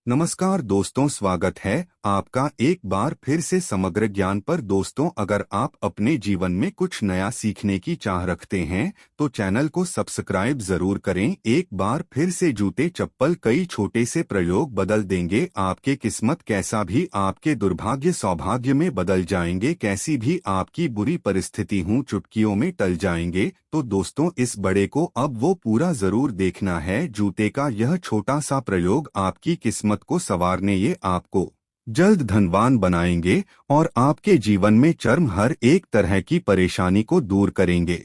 नमस्कार दोस्तों, स्वागत है आपका एक बार फिर से समग्र ज्ञान पर। दोस्तों, अगर आप अपने जीवन में कुछ नया सीखने की चाह रखते हैं तो चैनल को सब्सक्राइब जरूर करें। एक बार फिर से जूते चप्पल कई छोटे से प्रयोग बदल देंगे आपके किस्मत। कैसा भी आपके दुर्भाग्य सौभाग्य में बदल जाएंगे, कैसी भी आपकी बुरी परिस्थिति हूँ चुटकियों में टल जाएंगे। तो दोस्तों, इस बड़े को अब वो पूरा जरूर देखना है। जूते का यह छोटा सा प्रयोग आपकी किस्मत को संवारने, ये आपको जल्द धनवान बनाएंगे और आपके जीवन में चरम हर एक तरह की परेशानी को दूर करेंगे,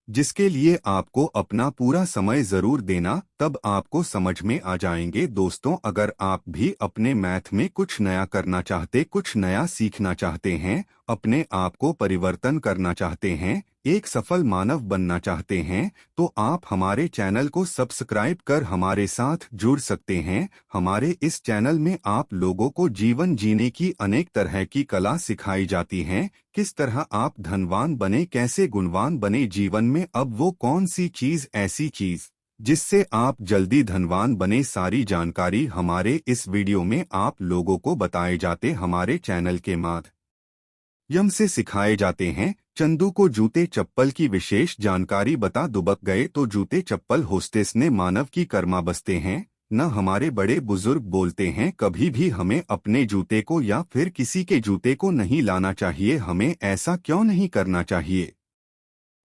जिसके लिए आपको अपना पूरा समय जरूर देना, तब आपको समझ में आ जाएंगे। दोस्तों, अगर आप भी अपने मैथ में कुछ नया करना चाहते, कुछ नया सीखना चाहते हैं, अपने आप को परिवर्तन करना चाहते हैं, एक सफल मानव बनना चाहते हैं, तो आप हमारे चैनल को सब्सक्राइब कर हमारे साथ जुड़ सकते हैं। हमारे इस चैनल में आप लोगों को जीवन जीने की अनेक तरह की कला सिखाई जाती हैं। किस तरह आप धनवान बने, कैसे गुणवान बने जीवन में, अब वो कौन सी चीज ऐसी चीज जिससे आप जल्दी धनवान बने, सारी जानकारी हमारे इस वीडियो में आप लोगों को बताए जाते, हमारे चैनल के माध्यम से सिखाए जाते हैं। चंदू को जूते चप्पल की विशेष जानकारी बता दुबक गए तो जूते चप्पल होस्टेस ने मानव की कर्मा बसते हैं। न हमारे बड़े बुजुर्ग बोलते हैं कभी भी हमें अपने जूते को या फिर किसी के जूते को नहीं लाना चाहिए। हमें ऐसा क्यों नहीं करना चाहिए?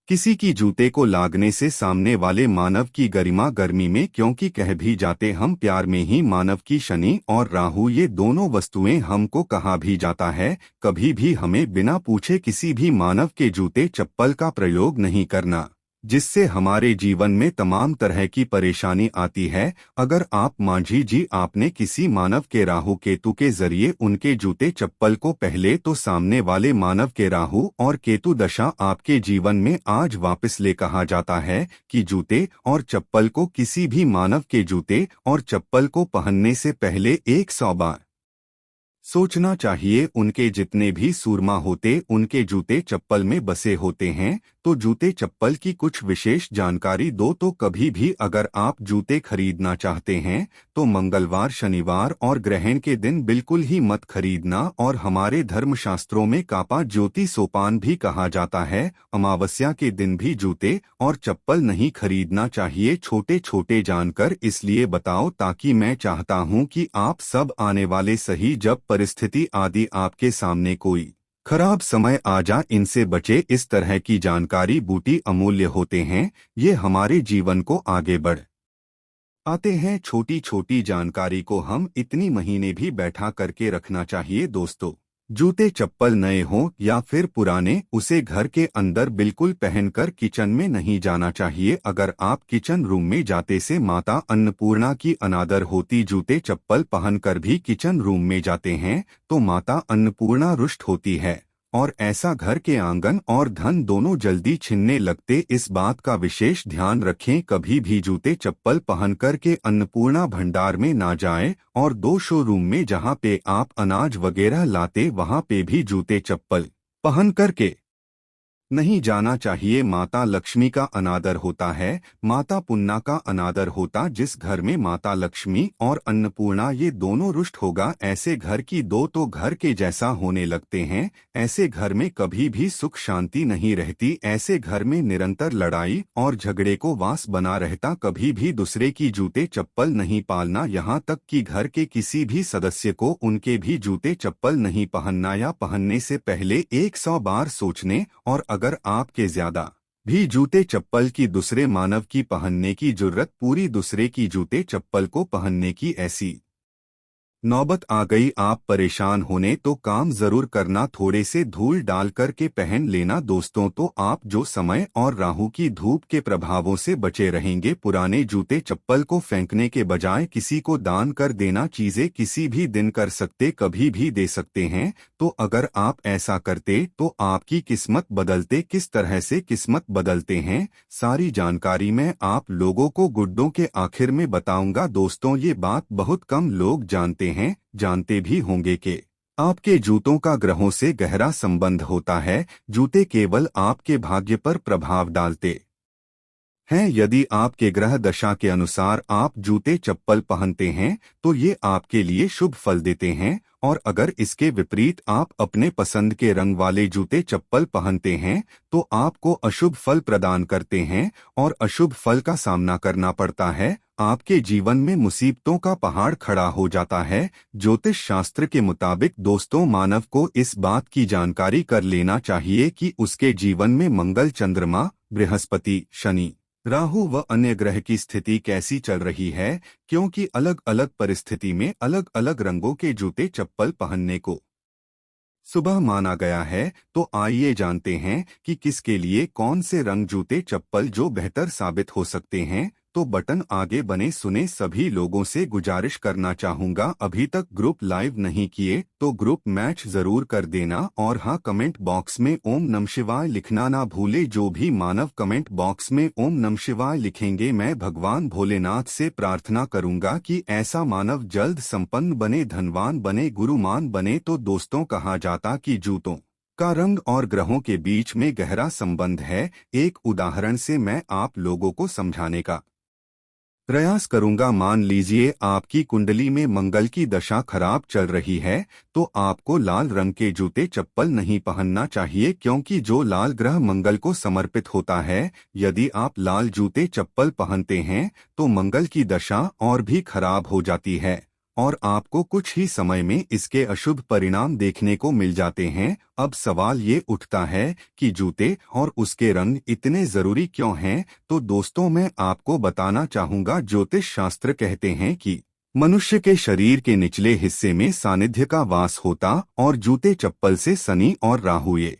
किसी की जूते को लागने से सामने वाले मानव की गरिमा गर्मी में, क्योंकि कह भी जाते हम प्यार में ही मानव की शनि और राहु, ये दोनों वस्तुएं हमको कहा भी जाता है। कभी भी हमें बिना पूछे किसी भी मानव के जूते चप्पल का प्रयोग नहीं करना, जिससे हमारे जीवन में तमाम तरह की परेशानी आती है। अगर आप मांझी जी, आपने किसी मानव के राहु केतु के जरिए उनके जूते चप्पल को पहले, तो सामने वाले मानव के राहु और केतु दशा आपके जीवन में आज वापस ले। कहा जाता है कि जूते और चप्पल को, किसी भी मानव के जूते और चप्पल को पहनने से पहले 100 बार सोचना चाहिए। उनके जितने भी सूरमा होते उनके जूते चप्पल में बसे होते हैं। तो जूते चप्पल की कुछ विशेष जानकारी दो तो कभी भी अगर आप जूते खरीदना चाहते हैं तो मंगलवार, शनिवार और ग्रहण के दिन बिल्कुल ही मत खरीदना। और हमारे धर्मशास्त्रों में कापा ज्योति सोपान भी कहा जाता है, अमावस्या के दिन भी जूते और चप्पल नहीं खरीदना चाहिए। छोटे छोटे जानकर इसलिए बताओ ताकि मैं चाहता हूं कि आप सब आने वाले सही जब परिस्थिति आदि आपके सामने कोई खराब समय आ जा, इनसे बचे। इस तरह की जानकारी बूटी अमूल्य होते हैं, ये हमारे जीवन को आगे बढ़ आते हैं। छोटी छोटी जानकारी को हम इतनी महीने भी बैठा करके रखना चाहिए। दोस्तों, जूते चप्पल नए हों या फिर पुराने, उसे घर के अंदर बिल्कुल पहनकर किचन में नहीं जाना चाहिए। अगर आप किचन रूम में जाते से माता अन्नपूर्णा की अनादर होती। जूते चप्पल पहनकर भी किचन रूम में जाते हैं तो माता अन्नपूर्णा रुष्ट होती है और ऐसा घर के आंगन और धन दोनों जल्दी छिनने लगते। इस बात का विशेष ध्यान रखें, कभी भी जूते चप्पल पहनकर के अन्नपूर्णा भंडार में ना जाएं। और दो शोरूम में जहां पे आप अनाज वगैरह लाते वहां पे भी जूते चप्पल पहन करके नहीं जाना चाहिए। माता लक्ष्मी का अनादर होता है, माता पुन्ना का अनादर होता। जिस घर में माता लक्ष्मी और अन्नपूर्णा ये दोनों रुष्ट होगा, ऐसे घर की दो तो घर के जैसा होने लगते हैं। ऐसे घर में कभी भी सुख शांति नहीं रहती। ऐसे घर में निरंतर लड़ाई और झगड़े को वास बना रहता। कभी भी दूसरे की जूते चप्पल नहीं पालना, यहाँ तक कि घर के किसी भी सदस्य को उनके भी जूते चप्पल नहीं पहनना या पहनने से पहले 100 बार सोचने। और अगर आपके ज्यादा भी जूते चप्पल की दूसरे मानव की पहनने की जरूरत पूरी दूसरे की जूते चप्पल को पहनने की ऐसी नौबत आ गई, आप परेशान होने तो काम जरूर करना, थोड़े से धूल डाल कर के पहन लेना। दोस्तों, तो आप जो समय और राहु की धूप के प्रभावों से बचे रहेंगे। पुराने जूते चप्पल को फेंकने के बजाय किसी को दान कर देना। चीजें किसी भी दिन कर सकते, कभी भी दे सकते हैं। तो अगर आप ऐसा करते तो आपकी किस्मत बदलते। किस तरह से किस्मत बदलते हैं, सारी जानकारी मैं आप लोगों को गुड्डों के आखिर में बताऊंगा। दोस्तों, ये बात बहुत कम लोग जानते भी होंगे कि आपके जूतों का ग्रहों से गहरा संबंध होता है। जूते केवल आपके भाग्य पर प्रभाव डालते हैं। यदि आपके ग्रह दशा के अनुसार आप जूते चप्पल पहनते हैं तो ये आपके लिए शुभ फल देते हैं, और अगर इसके विपरीत आप अपने पसंद के रंग वाले जूते चप्पल पहनते हैं तो आपको अशुभ फल प्रदान करते हैं और अशुभ फल का सामना करना पड़ता है। आपके जीवन में मुसीबतों का पहाड़ खड़ा हो जाता है। ज्योतिष शास्त्र के मुताबिक दोस्तों, मानव को इस बात की जानकारी कर लेना चाहिए कि उसके जीवन में मंगल, चंद्रमा, बृहस्पति, शनि, राहु व अन्य ग्रह की स्थिति कैसी चल रही है, क्योंकि अलग अलग परिस्थिति में अलग अलग रंगों के जूते चप्पल पहनने को सुबह माना गया है। तो आइए जानते हैं कि किसके लिए कौन से रंग जूते चप्पल जो बेहतर साबित हो सकते हैं। तो बटन आगे बने सुने सभी लोगों से गुजारिश करना चाहूंगा, अभी तक ग्रुप लाइव नहीं किए तो ग्रुप मैच जरूर कर देना, और हाँ, कमेंट बॉक्स में ओम नमः शिवाय लिखना ना भूले। जो भी मानव कमेंट बॉक्स में ओम नमः शिवाय लिखेंगे, मैं भगवान भोलेनाथ से प्रार्थना करूंगा कि ऐसा मानव जल्द संपन्न बने, धनवान बने, गुरुमान बने। तो दोस्तों, कहा जाता कि जूतों का रंग और ग्रहों के बीच में गहरा संबंध है। एक उदाहरण से मैं आप लोगों को समझाने का प्रयास करूंगा। मान लीजिए आपकी कुंडली में मंगल की दशा खराब चल रही है तो आपको लाल रंग के जूते चप्पल नहीं पहनना चाहिए, क्योंकि जो लाल ग्रह मंगल को समर्पित होता है, यदि आप लाल जूते चप्पल पहनते हैं तो मंगल की दशा और भी खराब हो जाती है और आपको कुछ ही समय में इसके अशुभ परिणाम देखने को मिल जाते हैं। अब सवाल ये उठता है कि जूते और उसके रंग इतने जरूरी क्यों हैं। तो दोस्तों, मैं आपको बताना चाहूंगा, ज्योतिष शास्त्र कहते हैं कि मनुष्य के शरीर के निचले हिस्से में सानिध्य का वास होता और जूते चप्पल से शनि और राहु ये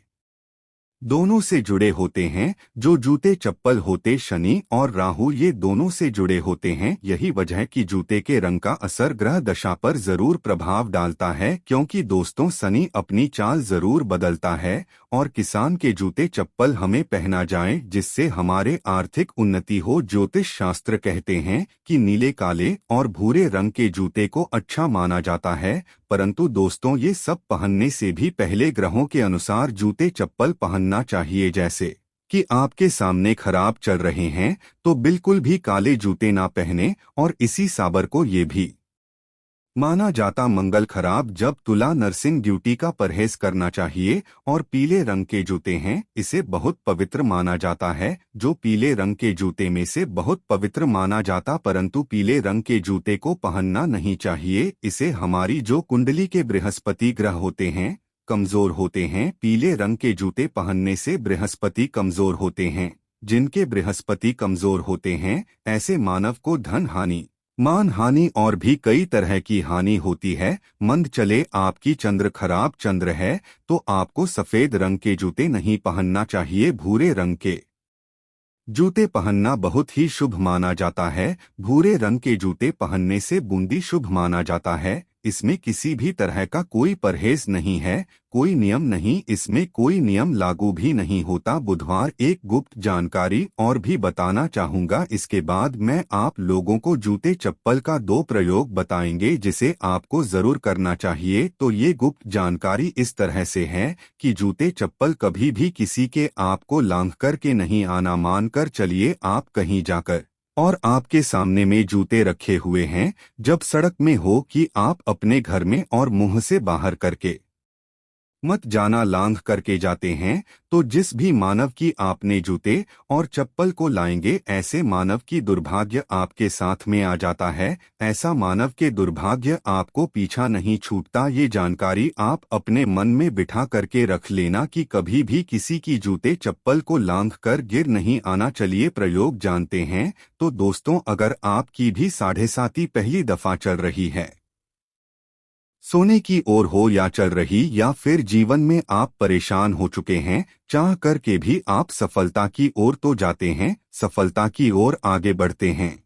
दोनों से जुड़े होते हैं। जो जूते चप्पल होते शनि और राहु ये दोनों से जुड़े होते हैं। यही वजह है कि जूते के रंग का असर ग्रह दशा पर जरूर प्रभाव डालता है, क्योंकि दोस्तों, शनि अपनी चाल जरूर बदलता है और किसान के जूते चप्पल हमें पहना जाए जिससे हमारे आर्थिक उन्नति हो। ज्योतिष शास्त्र कहते हैं कि नीले, काले और भूरे रंग के जूते को अच्छा माना जाता है, परंतु दोस्तों, ये सब पहनने से भी पहले ग्रहों के अनुसार जूते चप्पल पहनना चाहिए। जैसे कि आपके सामने खराब चल रहे हैं तो बिल्कुल भी काले जूते ना पहने, और इसी साबर को ये भी माना जाता मंगल खराब जब तुला नर्सिंग ड्यूटी का परहेज करना चाहिए। और पीले रंग के जूते हैं, इसे बहुत पवित्र माना जाता है। जो पीले रंग के जूते में से बहुत पवित्र माना जाता, परंतु पीले रंग के जूते को पहनना नहीं चाहिए। इसे हमारी जो कुंडली के बृहस्पति ग्रह होते हैं कमजोर होते हैं। पीले रंग के जूते पहनने से बृहस्पति कमजोर होते हैं। जिनके बृहस्पति कमजोर होते हैं, ऐसे मानव को धन हानि, मान हानि और भी कई तरह की हानि होती है। मंद चले आपकी चंद्र खराब चंद्र है तो आपको सफेद रंग के जूते नहीं पहनना चाहिए, भूरे रंग के जूते पहनना बहुत ही शुभ माना जाता है। भूरे रंग के जूते पहनने से बूंदी शुभ माना जाता है। इसमें किसी भी तरह का कोई परहेज नहीं है, कोई नियम नहीं, इसमें कोई नियम लागू भी नहीं होता। बुधवार एक गुप्त जानकारी और भी बताना चाहूंगा, इसके बाद मैं आप लोगों को जूते चप्पल का 2 प्रयोग बताएंगे जिसे आपको जरूर करना चाहिए। तो ये गुप्त जानकारी इस तरह से है कि जूते चप्पल कभी भी किसी के आपको लांघ कर के नहीं आना। मानकर चलिए आप कहीं जाकर और आपके सामने में जूते रखे हुए हैं, जब सड़क में हो कि आप अपने घर में और मुंह से बाहर करके मत जाना, लांघ करके जाते हैं तो जिस भी मानव की आपने जूते और चप्पल को लाएंगे, ऐसे मानव की दुर्भाग्य आपके साथ में आ जाता है। ऐसा मानव के दुर्भाग्य आपको पीछा नहीं छूटता। ये जानकारी आप अपने मन में बिठा करके रख लेना कि कभी भी किसी की जूते चप्पल को लांघ कर गिर नहीं आना। चलिए प्रयोग जानते हैं। तो दोस्तों, अगर आपकी भी 7.5 पहली दफा चल रही है, सोने की ओर हो या चल रही, या फिर जीवन में आप परेशान हो चुके हैं, चाह करके भी आप सफलता की ओर तो जाते हैं, सफलता की ओर आगे बढ़ते हैं,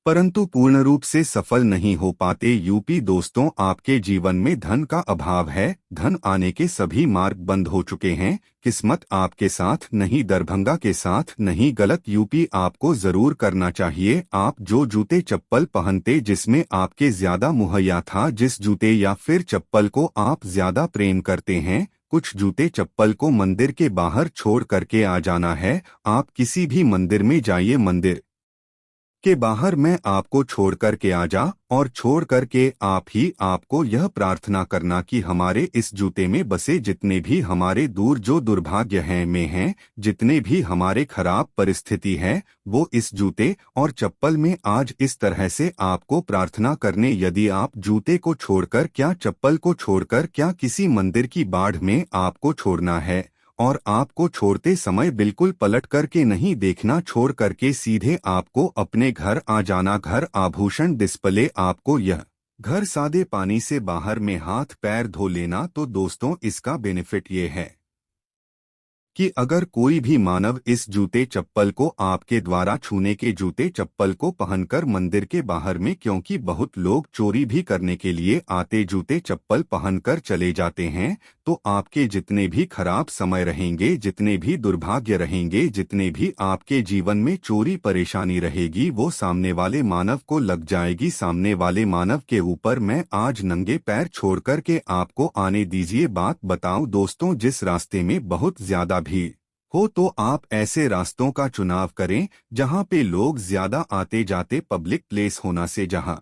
परंतु पूर्ण रूप से सफल नहीं हो पाते। यूपी दोस्तों, आपके जीवन में धन का अभाव है, धन आने के सभी मार्ग बंद हो चुके हैं, किस्मत आपके साथ नहीं, दरभंगा के साथ नहीं। गलत यूपी आपको जरूर करना चाहिए। आप जो जूते चप्पल पहनते जिसमें आपके ज्यादा मुहैया था, जिस जूते या फिर चप्पल को आप ज्यादा प्रेम करते हैं, कुछ जूते चप्पल को मंदिर के बाहर छोड़ करके आ जाना है। आप किसी भी मंदिर में जाइए, मंदिर के बाहर मैं आपको छोड़ करके आ जा, और छोड़ करके आप ही आपको यह प्रार्थना करना कि हमारे इस जूते में बसे जितने भी हमारे दूर जो दुर्भाग्य हैं में हैं, जितने भी हमारे खराब परिस्थिति है, वो इस जूते और चप्पल में आज इस तरह से आपको प्रार्थना करने। यदि आप जूते को छोड़कर क्या, चप्पल को छोड़कर क्या किसी मंदिर की बाढ़ में आपको छोड़ना है, और आपको छोड़ते समय बिल्कुल पलट करके नहीं देखना, छोड़ करके सीधे आपको अपने घर आ जाना। घर आभूषण डिस्प्ले, आपको यह घर सादे पानी से बाहर में हाथ पैर धो लेना। तो दोस्तों, इसका बेनिफिट ये है कि अगर कोई भी मानव इस जूते चप्पल को आपके द्वारा छूने के जूते चप्पल को पहनकर मंदिर के बाहर में, क्योंकि बहुत लोग चोरी भी करने के लिए आते जूते चप्पल पहनकर चले जाते हैं, तो आपके जितने भी खराब समय रहेंगे, जितने भी दुर्भाग्य रहेंगे, जितने भी आपके जीवन में चोरी परेशानी रहेगी, वो सामने वाले मानव को लग जाएगी। सामने वाले मानव के ऊपर मैं आज नंगे पैर छोड़ करके आपको आने दीजिए। बात बताऊं दोस्तों, जिस रास्ते में बहुत ज्यादा भीड़ हो तो आप ऐसे रास्तों का चुनाव करें जहां पे लोग ज्यादा आते जाते, पब्लिक प्लेस होना से जहां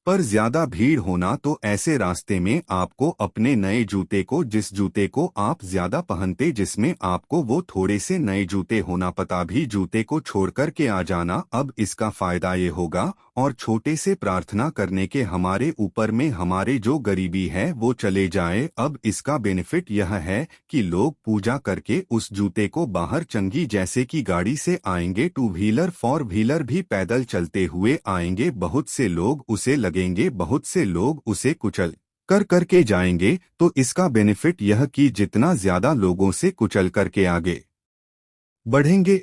पर ज्यादा भीड़ होना, तो ऐसे रास्ते में आपको अपने नए जूते को, जिस जूते को आप ज्यादा पहनते, जिसमें आपको वो थोड़े से नए जूते होना, पता भी जूते को छोड़ कर के आ जाना। अब इसका फायदा ये होगा, और छोटे से प्रार्थना करने के हमारे ऊपर में हमारे जो गरीबी है वो चले जाए। अब इसका बेनिफिट यह है कि लोग पूजा करके उस जूते को बाहर चंगी जैसे कि गाड़ी से आएंगे, टू व्हीलर फोर व्हीलर भी पैदल चलते हुए आएंगे, बहुत से लोग उसे लगेंगे, बहुत से लोग उसे कुचल कर करके जाएंगे। तो इसका बेनिफिट यह कि जितना ज्यादा लोगों से कुचल करके आगे बढ़ेंगे,